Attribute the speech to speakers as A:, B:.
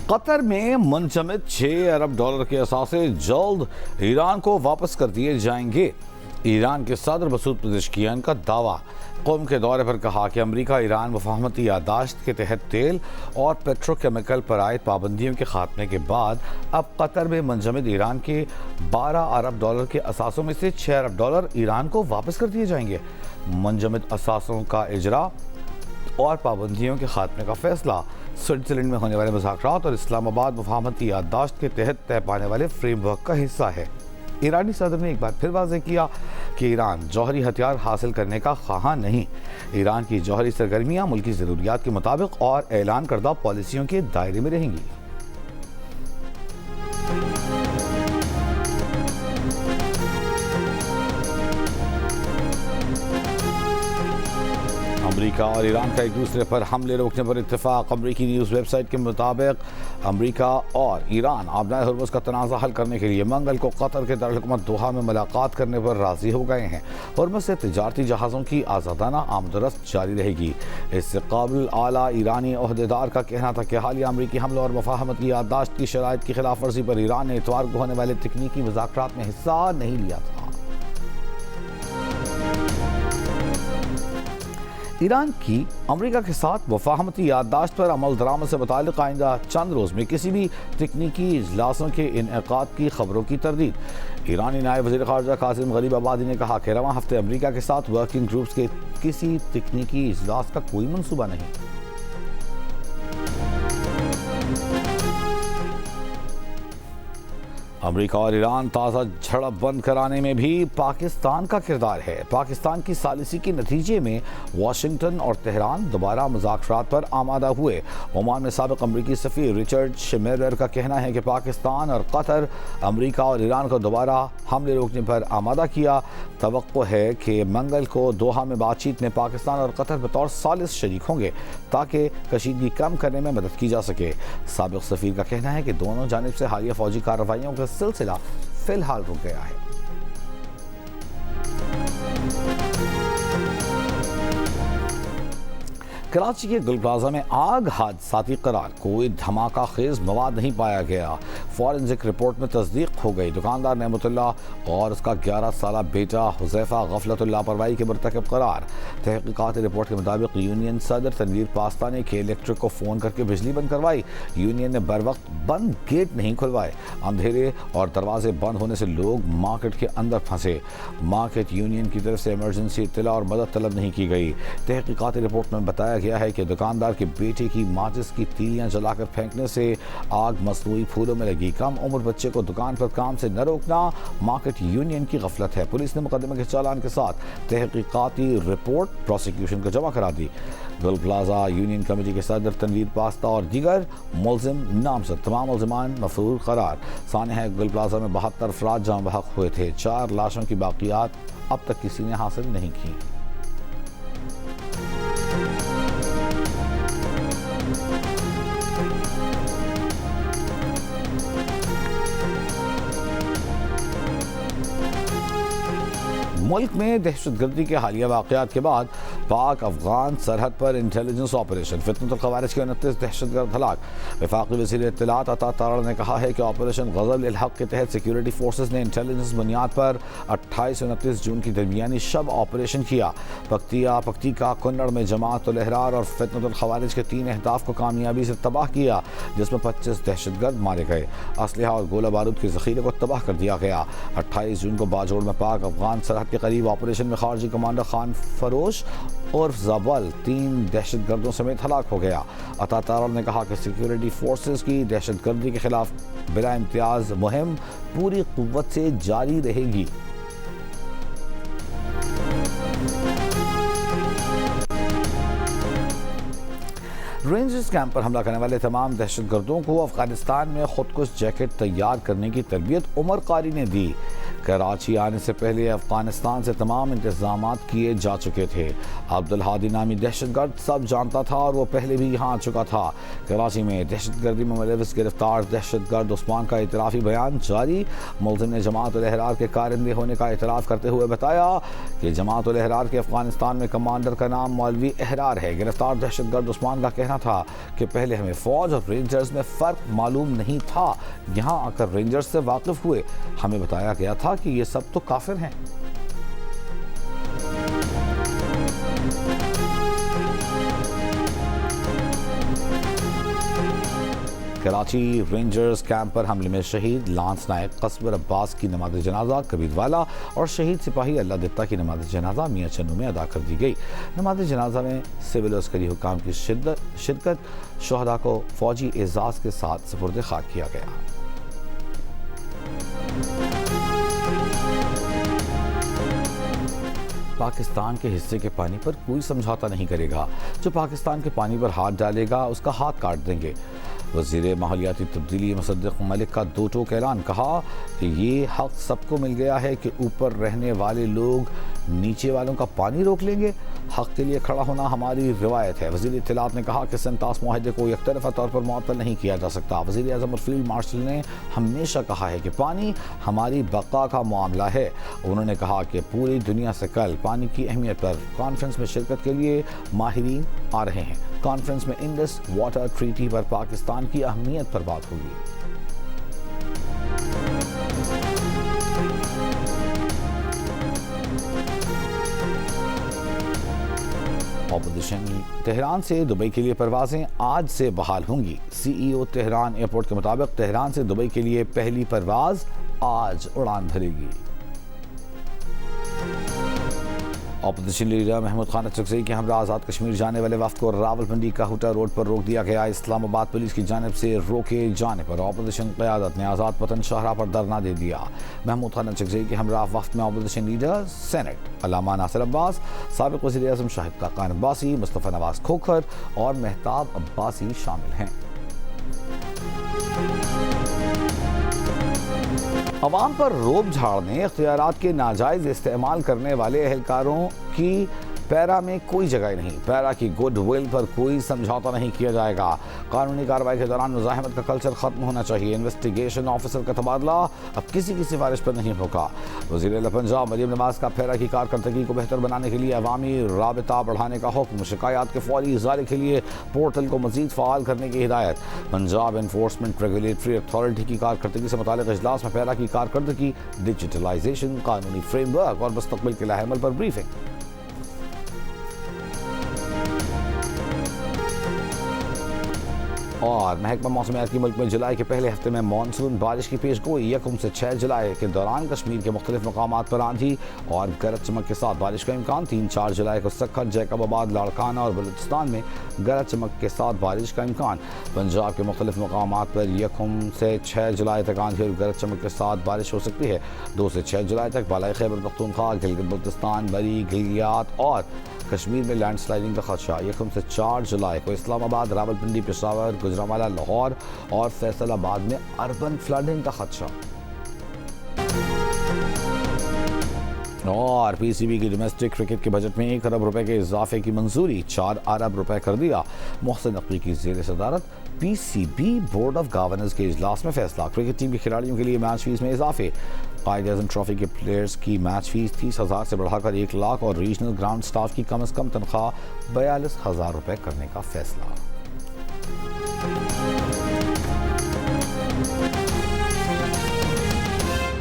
A: قطر میں منجمد $6 ارب کے اثاثے جلد ایران کو واپس کر دیے جائیں گے۔ ایران کے صدر مسعود پزشکیان کا دعویٰ۔ قوم کے دورے پر کہا کہ امریکہ ایران مفاہمتی یادداشت کے تحت تیل اور پیٹرو کیمیکل پر عائد پابندیوں کے خاتمے کے بعد اب قطر میں منجمد ایران کے $12 ارب کے اثاثوں میں سے $6 ارب ایران کو واپس کر دیے جائیں گے۔ منجمد اثاثوں کا اجرا اور پابندیوں کے خاتمے کا فیصلہ سوئٹزرلینڈ میں ہونے والے مذاکرات اور اسلام آباد مفاہمتی یادداشت کے تحت طے پانے والے فریم ورک کا حصہ ہے۔ ایرانی صدر نے ایک بار پھر واضح کیا کہ ایران جوہری ہتھیار حاصل کرنے کا خواہاں نہیں۔ ایران کی جوہری سرگرمیاں ملکی ضروریات کے مطابق اور اعلان کردہ پالیسیوں کے دائرے میں رہیں گی۔ امریکہ اور ایران کا ایک دوسرے پر حملے روکنے پر اتفاق۔ امریکی نیوز ویب سائٹ کے مطابق امریکہ اور ایران آبنائے ہرمز کا تنازع حل کرنے کے لیے منگل کو قطر کے دارالحکومت دوحہ میں ملاقات کرنے پر راضی ہو گئے ہیں۔ ہرمز سے تجارتی جہازوں کی آزادانہ آمد و رفت جاری رہے گی۔ اس سے قابل اعلیٰ ایرانی عہدیدار کا کہنا تھا کہ حالیہ امریکی حملوں اور مفاہمتی یادداشت کی شرائط کی خلاف ورزی پر ایران نے اتوار کو ہونے والے تکنیکی مذاکرات میں حصہ نہیں لیا تھا۔ ایران کی امریکہ کے ساتھ مفاہمتی یادداشت پر عمل درآمد سے متعلق آئندہ چند روز میں کسی بھی تکنیکی اجلاسوں کے انعقاد کی خبروں کی تردید۔ ایرانی نائب وزیر خارجہ قاسم غریب آبادی نے کہا کہ رواں ہفتے امریکہ کے ساتھ ورکنگ گروپس کے کسی تکنیکی اجلاس کا کوئی منصوبہ نہیں۔ امریکہ اور ایران تازہ جھڑپ بند کرانے میں بھی پاکستان کا کردار ہے۔ پاکستان کی ثالثی کے نتیجے میں واشنگٹن اور تہران دوبارہ مذاکرات پر آمادہ ہوئے۔ عمان میں سابق امریکی سفیر رچرڈ شمیرر کا کہنا ہے کہ پاکستان اور قطر امریکہ اور ایران کو دوبارہ حملے روکنے پر آمادہ کیا۔ توقع ہے کہ منگل کو دوحہ میں بات چیت میں پاکستان اور قطر بطور ثالث شریک ہوں گے تاکہ کشیدگی کم کرنے میں مدد کی جا سکے۔ سابق سفیر کا کہنا ہے کہ دونوں جانب سے حالیہ فوجی کارروائیوں کا سلسلہ فی الحال رک گیا ہے۔ کراچی کے گل پلازہ میں آگ حادثاتی قرار، کوئی دھماکہ خیز مواد نہیں پایا گیا۔ فورنزک رپورٹ میں تصدیق ہو گئی۔ دکاندار نعمت اللہ اور اس کا 11 سالہ بیٹا حذیفہ غفلت و لاپرواہی کے مرتکب قرار۔ تحقیقاتی رپورٹ کے مطابق یونین صدر تنویر پاستہ نے کے الیکٹرک کو فون کر کے بجلی بند کروائی۔ یونین نے بروقت بند گیٹ نہیں کھلوائے۔ اندھیرے اور دروازے بند ہونے سے لوگ مارکیٹ کے اندر پھنسے۔ مارکیٹ یونین کی طرف سے ایمرجنسی اطلاع اور مدد طلب نہیں کی گئی۔ تحقیقاتی رپورٹ میں بتایا گیا ہے کہ دکاندار کے بیٹے کی ماچس کی تیلیاں جلا کر پھینکنے سے آگ مصنوعی پھولوں میں لگی۔ کم عمر بچے کو دکان پر کام سے نہ روکنا مارکیٹ یونین کی غفلت ہے۔ پولیس نے مقدمے کے چالان کے ساتھ تحقیقاتی رپورٹ پروسیکیوشن کو جمع کرا دی۔ گل پلازہ یونین کمیٹی کے صدر تنویر پاستہ اور دیگر ملزم نامزد، تمام ملزمان مفرور قرار۔ سانحہ گل پلازہ میں 72 افراد جاں بحق ہوئے تھے۔ 4 لاشوں کی باقیات اب تک کسی نے حاصل نہیں کی۔ ملک میں دہشت گردی کے حالیہ واقعات کے بعد پاک افغان سرحد پر انٹیلیجنس آپریشن فتنۃ الخوارج کے 29 دہشت گرد ہلاک۔ وفاقی وزیر اطلاعات عطا تارڑ نے کہا ہے کہ آپریشن غزل الحق کے تحت سیکیورٹی فورسز نے انٹیلیجنس بنیاد پر 28 سے 29 جون کی درمیانی شب آپریشن کیا۔ پکتیکا کنڑ میں جماعت الاحرار اور فتنۃ الخوارج کے 3 اہداف کو کامیابی سے تباہ کیا، جس میں 25 دہشت گرد مارے گئے۔ اسلحہ اور گولہ بارود کے ذخیرے کو تباہ کر دیا گیا۔ 28 جون کو باجوڑ میں پاک افغان سرحد کے قریب آپریشن میں خارجی کمانڈر خان فروش اور زابل 3 دہشت گردوں سمیت ہلاک ہو گیا۔ عطا تارڑ نے کہا کہ سیکیورٹی فورسز کی دہشت گردی کے خلاف بلا امتیاز مہم پوری قوت سے جاری رہے گی۔ رینجرز کیمپ پر حملہ کرنے والے تمام دہشت گردوں کو افغانستان میں خودکش جیکٹ تیار کرنے کی تربیت عمر قاری نے دی۔ کراچی آنے سے پہلے افغانستان سے تمام انتظامات کیے جا چکے تھے۔ عبدالہادی نامی دہشت گرد سب جانتا تھا اور وہ پہلے بھی یہاں آ چکا تھا۔ کراچی میں دہشت گردی میں ملوث گرفتار دہشت گرد عثمان کا اعترافی بیان جاری۔ ملزم نے جماعت الاحرار کے کارندے ہونے کا اعتراف کرتے ہوئے بتایا کہ جماعت الاحرار کے افغانستان میں کمانڈر کا نام مولوی احرار ہے۔ گرفتار دہشت گرد عثمان کا کہنا تھا کہ پہلے ہمیں فوج اور رینجرز میں فرق معلوم نہیں تھا، یہاں آ کر رینجرز سے واقف ہوئے، ہمیں بتایا گیا تھا کہ یہ سب تو کافر ہیں۔ کراچی رینجرز کیمپ پر حملے میں شہید لانس نائک قصبر عباس کی نماز جنازہ کبیر والا اور شہید سپاہی اللہ دتہ کی نماز جنازہ میاں چنو میں ادا کر دی گئی۔ نماز جنازہ میں سول عسکری حکام کی شرکت، شہداء کو فوجی اعزاز کے ساتھ سپرد خاک کیا گیا۔ پاکستان کے حصے کے پانی پر کوئی سمجھوتا نہیں کرے گا، جو پاکستان کے پانی پر ہاتھ ڈالے گا اس کا ہاتھ کاٹ دیں گے۔ وزیر ماحولیاتی تبدیلی مصدق ملک کا دو ٹوک اعلان، کہا کہ یہ حق سب کو مل گیا ہے کہ اوپر رہنے والے لوگ نیچے والوں کا پانی روک لیں گے، حق کے لیے کھڑا ہونا ہماری روایت ہے۔ وزیر اطلاعات نے کہا کہ سنتاس معاہدے کو یک طرفہ طور پر معطل نہیں کیا جا سکتا۔ وزیر اعظم اور فیلڈ مارشل نے ہمیشہ کہا ہے کہ پانی ہماری بقا کا معاملہ ہے۔ انہوں نے کہا کہ پوری دنیا سے کل پانی کی اہمیت پر کانفرنس میں شرکت کے لیے ماہرین آ رہے ہیں۔ کانفرنس میں انڈس واٹر ٹریٹی پر پاکستان کی اہمیت پر بات ہوگی۔ اپوزیشن تہران سے دبئی کے لیے پروازیں آج سے بحال ہوں گی۔ سی ای او تہران ایئرپورٹ کے مطابق تہران سے دبئی کے لیے پہلی پرواز آج اڑان بھرے گی۔ اپوزیشن لیڈر محمود خان اچکزئی کے ہمراہ آزاد کشمیر جانے والے وفد کو راولپنڈی کا ہوٹا روڈ پر روک دیا گیا۔ اسلام آباد پولیس کی جانب سے روکے جانے پر اپوزیشن قیادت نے آزاد وطن شاہراہ پر دھرنا دے دیا۔ محمود خان اچکزئی کے ہمراہ وفد میں اپوزیشن لیڈر سینٹ علامہ ناصر عباس، سابق وزیر اعظم شاہد خاقان عباسی، مصطفیٰ نواز کھوکھر اور مہتاب عباسی شامل ہیں۔ عوام پر روب جھاڑنے، اختیارات کے ناجائز استعمال کرنے والے اہلکاروں کی پیرا میں کوئی جگہ نہیں۔ پیرا کی گڈ ول پر کوئی سمجھوتا نہیں کیا جائے گا۔ قانونی کارروائی کے دوران مزاحمت کا کلچر ختم ہونا چاہیے۔ انویسٹیگیشن آفیسر کا تبادلہ اب کسی کی سفارش پر نہیں ہوگا۔ وزیر اعلیٰ پنجاب مریم نواز کا پیرا کی کارکردگی کو بہتر بنانے کے لیے عوامی رابطہ بڑھانے کا حکم۔ شکایات کے فوری ازالے کے لیے پورٹل کو مزید فعال کرنے کی ہدایت۔ پنجاب انفورسمنٹ ریگولیٹری اتھارٹی کی کارکردگی سے متعلق اجلاس میں پیرا کی کارکردگی، ڈیجیٹلائزیشن، قانونی فریم ورک اور مستقبل کے لائحہ عمل پر بریفنگ۔ اور محکمہ موسمیات کی ملک میں جولائی کے پہلے ہفتے میں مانسون بارش کی پیش گوئی۔ 1 سے 6 جولائی کے دوران کشمیر کے مختلف مقامات پر آندھی اور گرج چمک کے ساتھ بارش کا امکان۔ 3-4 جولائی کو سکھر، جیکب آباد، لاڑکانہ اور بلوچستان میں گرج چمک کے ساتھ بارش کا امکان۔ پنجاب کے مختلف مقامات پر 1 سے 6 جولائی تک آندھی اور گرج چمک کے ساتھ بارش ہو سکتی ہے۔ 2 سے 6 جولائی تک بالائی خیبر پختونخوا، گلگت بلتستان، بری، گلیات اور کشمیر میں لینڈ سلائڈنگ کا خدشہ۔ 1 سے 4 جولائی کو اسلام آباد، راولپنڈی، پشاور، گوجرانوالہ، لاہور اور فیصل آباد میں اربن فلڈنگ کا خدشہ۔ اور پی سی بی کی ڈومیسٹک کرکٹ کے بجٹ میں 1 ارب روپے کے اضافے کی منظوری، 4 ارب روپے کر دیا۔ محسن نقوی کی زیر صدارت P C B board of governance کے اجلاس میں فیصلہ۔ کرکٹ ٹیم کے کھلاڑیوں کے لیے میچ فیس میں اضافے۔ قائد اعظم ٹرافی کے پلیئرز کی میچ فیس 30,000 سے بڑھا کر 1 لاکھ اور ریجنل گراؤنڈ سٹاف کی کم از کم تنخواہ 42,000 روپے کرنے کا فیصلہ۔